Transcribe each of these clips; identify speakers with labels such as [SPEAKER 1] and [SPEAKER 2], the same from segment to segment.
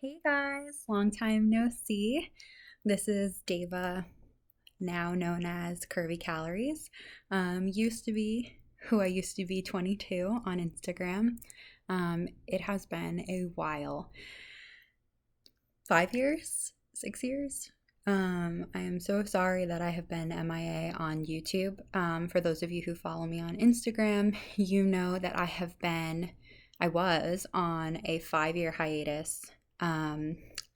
[SPEAKER 1] Hey guys, long time no see. This is Deva, now known as Curvy Calories. Used to be who I used to be 22 on Instagram. It has been a while. 5 years? 6 years? I am so sorry that I have been MIA on YouTube. For those of you who follow me on Instagram, you know that I was on a 5 year hiatus.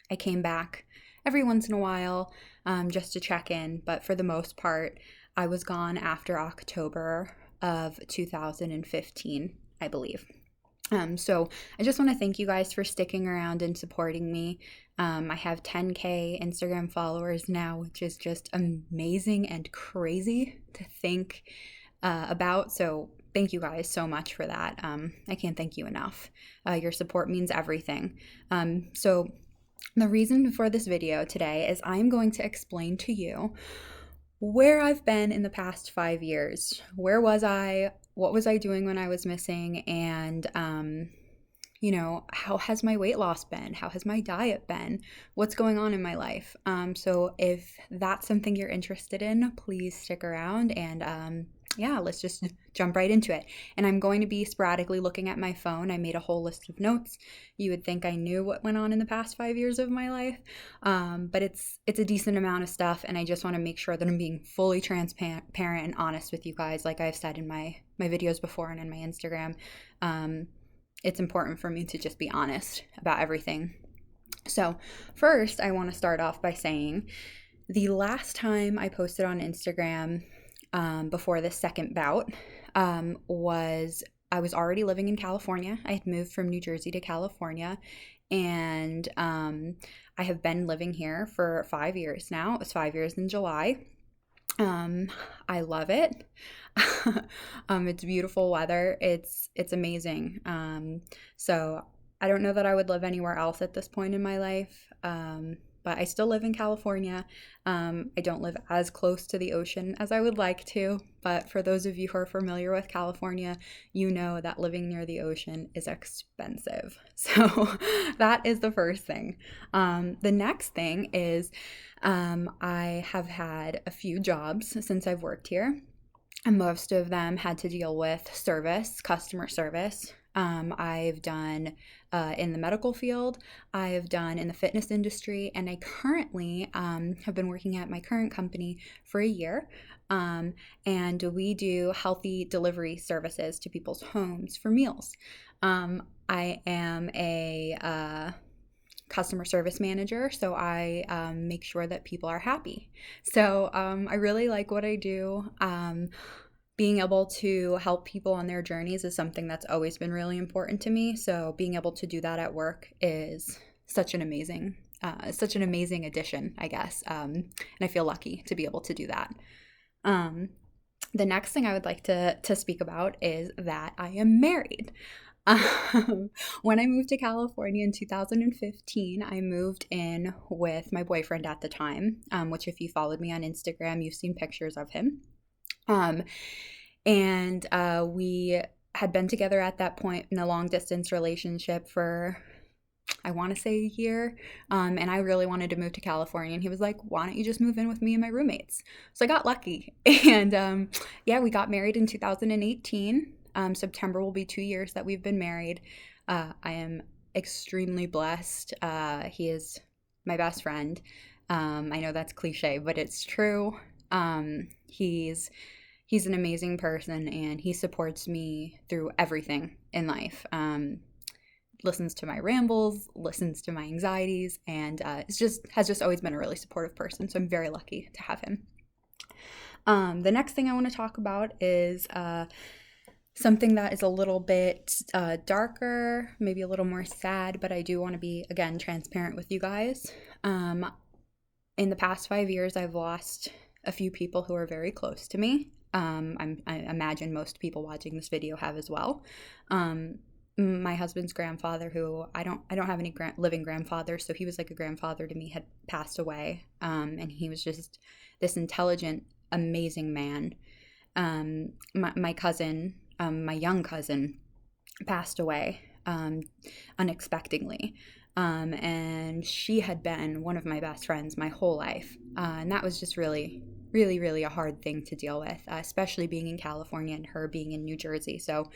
[SPEAKER 1] I came back every once in a while just to check in, but for the most part, I was gone after October of 2015, I believe. So I just want to thank you guys for sticking around and supporting me. I have 10K Instagram followers now, which is just amazing and crazy to think about. So thank you guys so much for that. I can't thank you enough. Your support means everything. So the reason for this video today is I'm going to explain to you where I've been in the past 5 years. Where was I? What was I doing when I was missing? And, how has my weight loss been? How has my diet been? What's going on in my life? So if that's something you're interested in, please stick around and, let's just jump right into it. And I'm going to be sporadically looking at my phone. I made a whole list of notes. You would think I knew what went on in the past 5 years of my life, but it's a decent amount of stuff, and I just want to make sure that I'm being fully transparent and honest with you guys, like I've said in my videos before and in my Instagram. It's important for me to just be honest about everything. So first, I want to start off by saying the last time I posted on Instagram before this second bout was I was already living in California. I had moved from New Jersey to California, and I have been living here for 5 years now. It was 5 years in July. I love it. It's beautiful weather. It's amazing. So I don't know that I would live anywhere else at this point in my life. But I still live in California. I don't live as close to the ocean as I would like to, but for those of you who are familiar with California, you know that living near the ocean is expensive. So that is the first thing. The next thing is I have had a few jobs since I've worked here, and most of them had to deal with customer service. I've done in the medical field, I've done in the fitness industry, and I currently have been working at my current company for a year. And we do healthy delivery services to people's homes for meals. I am a customer service manager, so I make sure that people are happy. So I really like what I do. Being able to help people on their journeys is something that's always been really important to me. So being able to do that at work is such an amazing addition, I guess. And I feel lucky to be able to do that. The next thing I would like to speak about is that I am married. When I moved to California in 2015, I moved in with my boyfriend at the time, which if you followed me on Instagram, you've seen pictures of him. And we had been together at that point in a long distance relationship for, I want to say, a year. And I really wanted to move to California. And he was like, why don't you just move in with me and my roommates? So I got lucky. And we got married in 2018. September will be 2 years that we've been married. I am extremely blessed. He is my best friend. I know that's cliche, but it's true. He's an amazing person, and he supports me through everything in life. Listens to my rambles, listens to my anxieties, and has just always been a really supportive person. So I'm very lucky to have him. The next thing I want to talk about is something that is a little bit darker, maybe a little more sad, but I do want to be, again, transparent with you guys. In the past 5 years, I've lost a few people who are very close to me. I imagine most people watching this video have as well. My husband's grandfather, who I don't have any living grandfather, so he was like a grandfather to me, had passed away. And he was just this intelligent, amazing man. My cousin, my young cousin, passed away unexpectedly. And she had been one of my best friends my whole life. And that was just really, really, really a hard thing to deal with, especially being in California and her being in New Jersey. So,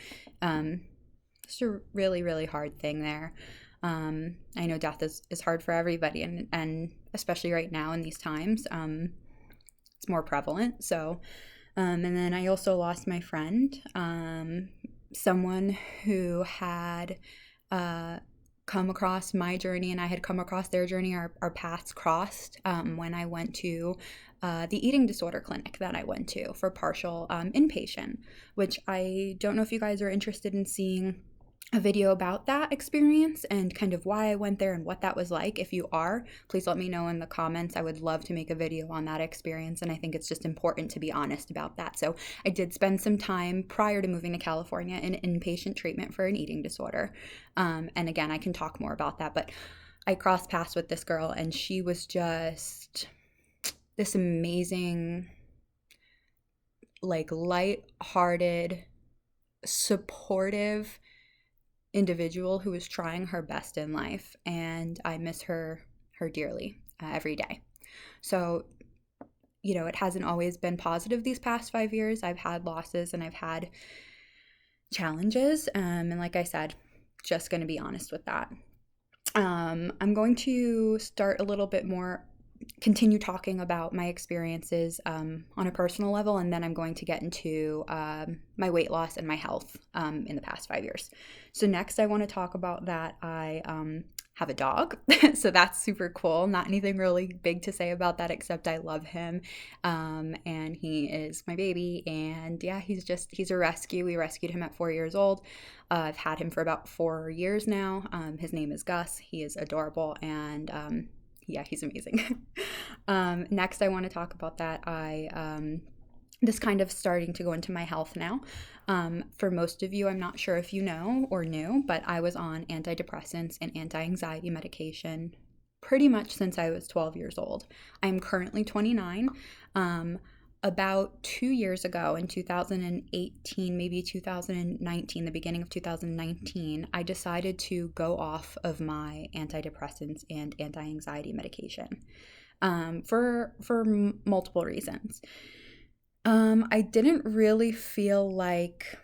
[SPEAKER 1] it's a really, really hard thing there. I know death is hard for everybody, and especially right now in these times, it's more prevalent. So, and then I also lost my friend, someone who had come across my journey and I had come across their journey. Our paths crossed when I went to the eating disorder clinic that I went to for partial inpatient, which I don't know if you guys are interested in seeing a video about that experience and kind of why I went there and what that was like. If you are, please let me know in the comments. I would love to make a video on that experience, and I think it's just important to be honest about that. So I did spend some time prior to moving to California in inpatient treatment for an eating disorder. And again, I can talk more about that, but I crossed paths with this girl, and she was just this amazing, like, light-hearted, supportive individual who was trying her best in life, and I miss her dearly every day. So, it hasn't always been positive these past 5 years. I've had losses and I've had challenges, and like I said, just going to be honest with that. I'm going to start a little bit more, continue talking about my experiences on a personal level, and then I'm going to get into my weight loss and my health in the past 5 years. So next I want to talk about that I have a dog. So that's super cool. Not anything really big to say about that except I love him, and he is my baby, and yeah, he's a rescue. We rescued him at 4 years old. I've had him for about 4 years now. His name is Gus. He is adorable, and yeah, he's amazing. Next, I want to talk about that. This kind of starting to go into my health now. For most of you, I'm not sure if you know or knew, but I was on antidepressants and anti-anxiety medication pretty much since I was 12 years old. I'm currently 29. About 2 years ago in 2018, maybe 2019, the beginning of 2019, I decided to go off of my antidepressants and anti-anxiety medication for multiple reasons. I didn't really feel like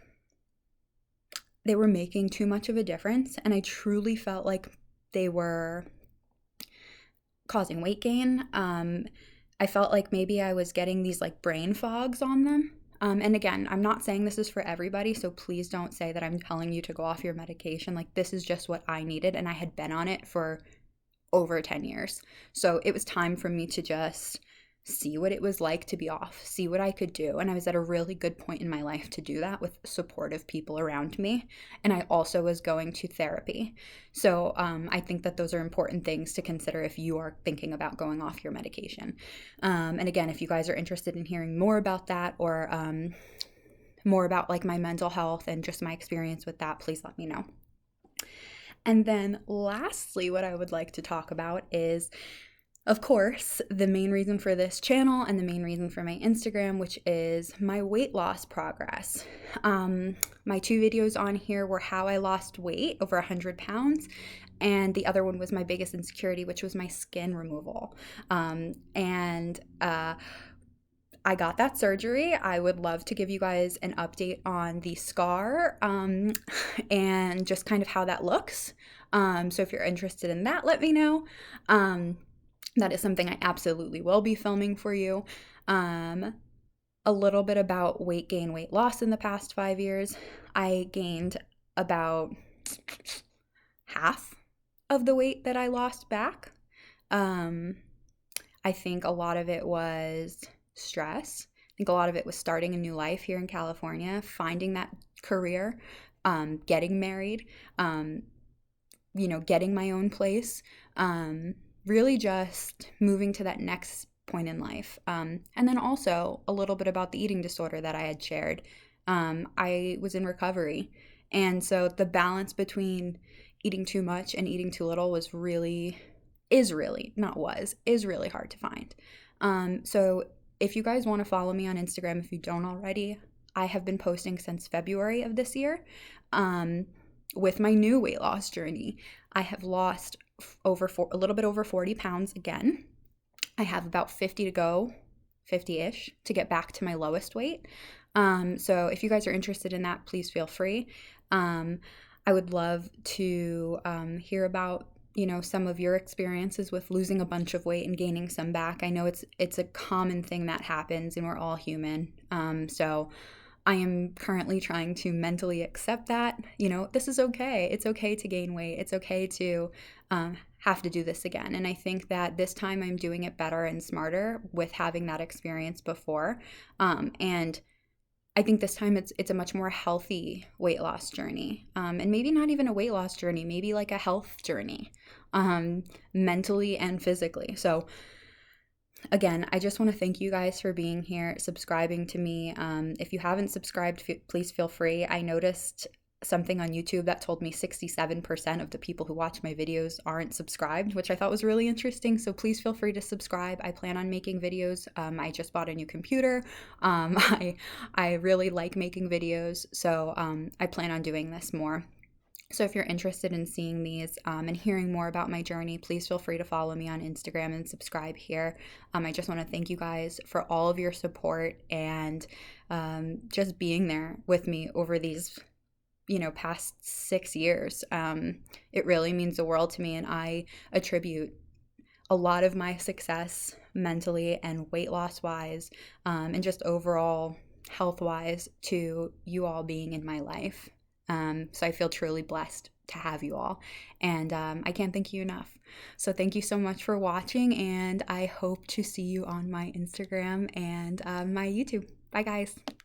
[SPEAKER 1] they were making too much of a difference, and I truly felt like they were causing weight gain. I felt like maybe I was getting these like brain fogs on them. And again, I'm not saying this is for everybody, so please don't say that I'm telling you to go off your medication. Like, this is just what I needed, and I had been on it for over 10 years. So it was time for me to just see what it was like to be off, see what I could do. And I was at a really good point in my life to do that with supportive people around me. And I also was going to therapy. So I think that those are important things to consider if you are thinking about going off your medication. And again, if you guys are interested in hearing more about that, or more about like my mental health and just my experience with that, please let me know. And then lastly, what I would like to talk about is, of course, the main reason for this channel and the main reason for my Instagram, which is my weight loss progress. My 2 videos on here were how I lost weight, over 100 pounds, and the other one was my biggest insecurity, which was my skin removal. I got that surgery. I would love to give you guys an update on the scar and just kind of how that looks. So if you're interested in that, let me know. That is something I absolutely will be filming for you. A little bit about weight gain, weight loss in the past 5 years. I gained about half of the weight that I lost back. I think a lot of it was stress. I think a lot of it was starting a new life here in California, finding that career, getting married, getting my own place, really just moving to that next point in life. And then also a little bit about the eating disorder that I had shared. I was in recovery. And so the balance between eating too much and eating too little is really hard to find. So if you guys want to follow me on Instagram, if you don't already, I have been posting since February of this year with my new weight loss journey. I have lost a little bit over 40 pounds again. I have about 50 to go, 50-ish, to get back to my lowest weight. So if you guys are interested in that, please feel free. I would love to hear about, some of your experiences with losing a bunch of weight and gaining some back. I know it's a common thing that happens, and we're all human. So I am currently trying to mentally accept that, this is okay. It's okay to gain weight. It's okay to have to do this again. And I think that this time I'm doing it better and smarter with having that experience before. And I think this time it's a much more healthy weight loss journey, and maybe not even a weight loss journey, maybe like a health journey, mentally and physically. So again, I just want to thank you guys for being here, subscribing to me. If you haven't subscribed, please feel free. I noticed something on YouTube that told me 67% of the people who watch my videos aren't subscribed, which I thought was really interesting. So please feel free to subscribe. I plan on making videos. I just bought a new computer. I really like making videos, so I plan on doing this more. So if you're interested in seeing these and hearing more about my journey, please feel free to follow me on Instagram and subscribe here. I just want to thank you guys for all of your support and just being there with me over these past 6 years. It really means the world to me, and I attribute a lot of my success mentally and weight loss wise, and just overall health wise, to you all being in my life. So I feel truly blessed to have you all, and I can't thank you enough. So thank you so much for watching, and I hope to see you on my Instagram and my YouTube. Bye guys.